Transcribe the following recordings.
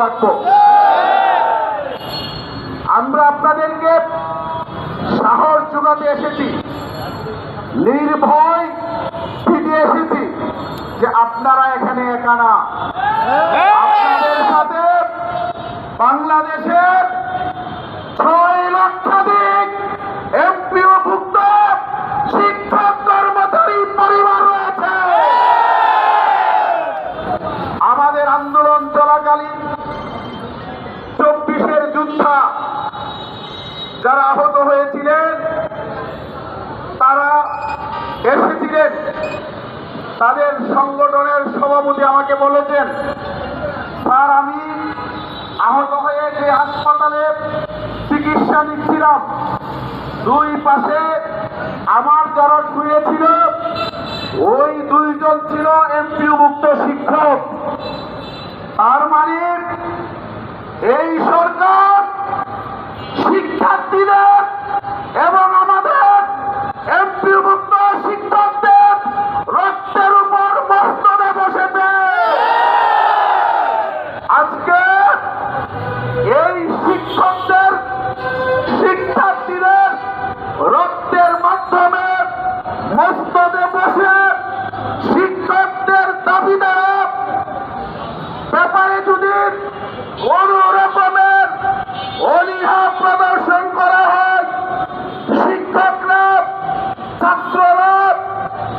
রাখবো। আমরা আপনাদেরকে সাহস যোগাতে এসেছি, নির্ভয় দিতে এসেছি যে আপনারা এখানে একা না, আপনাদের সাথে বাংলাদেশের 6 লক্ষাধিক এমপিওভুক্ত শিক্ষক কর্মচারী পরিবার রয়েছে। আমাদের আন্দোলন চলাকালীন 24-এর যোদ্ধা যারা আহত হয়েছিলেন তারা এসেছিলেন। তাদের সংগঠনের সভাপতি আমাকে বলেছেন, স্যার আমি আহত হয়ে যে হাসপাতালে চিকিৎসা নিচ্ছিলাম, 2 পাশে আমার যারা শুয়েছিল ওই 2 জন ছিল এমপিওভুক্ত শিক্ষক। তার মানে এই সরকার শিক্ষার্থীদের এবং আমাদের এমপিওভুক্ত শিক্ষকদের রক্তের উপর মস্তদে বসেছে। আজকে এই শিক্ষকদের শিক্ষার্থীদের রক্তের মাধ্যমে মস্তদে বসে শিক্ষকদের দাবিদার ব্যাপারে যদি কোন রকমের অনীহা প্রদর্শন করা হয়, শিক্ষকরা ছাত্ররা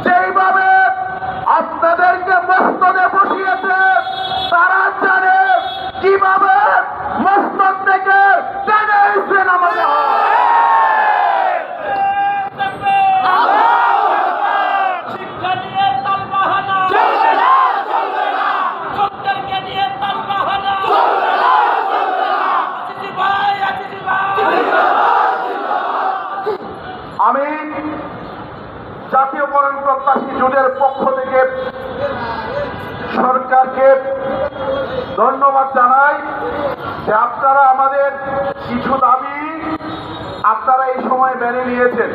যেইভাবে আপনাদেরকে মস্তদে বসিয়েছে তারা জানে কিভাবে মস্তদ থেকে টেনে এসে নামাতে হয়। আমি জাতীয়করণ প্রত্যাশী জোটের পক্ষ থেকে সরকারকে ধন্যবাদ জানাই যে আপনারা আমাদের কিছু দাবি আপনারা এই সময় মেনে নিয়েছেন।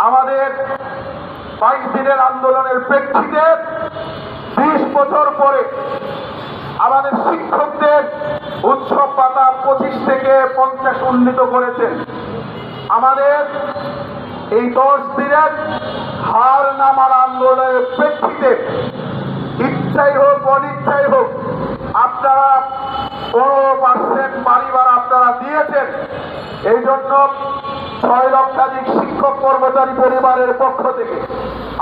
আমাদের 22 দিনের আন্দোলনের প্রেক্ষিতে 20 বছর পরে আমাদের শিক্ষকদের উৎসব ভাতা 25 থেকে 50 উন্নীত করেছেন। আমাদের এই 10 দিনের হার নামার আন্দোলনের প্রেক্ষিতে ইচ্ছাই হোক অনিচ্ছাই হোক আপনারা 15% পরিবার আপনারা দিয়েছেন। এই জন্য 6 লক্ষাধিক শিক্ষক কর্মচারী পরিবারের পক্ষ থেকে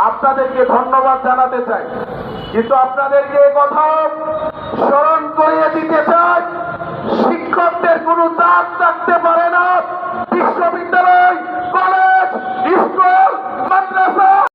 আপনাদেরকে ধন্যবাদ জানাতে চাই। কিন্তু আপনাদেরকে কথাও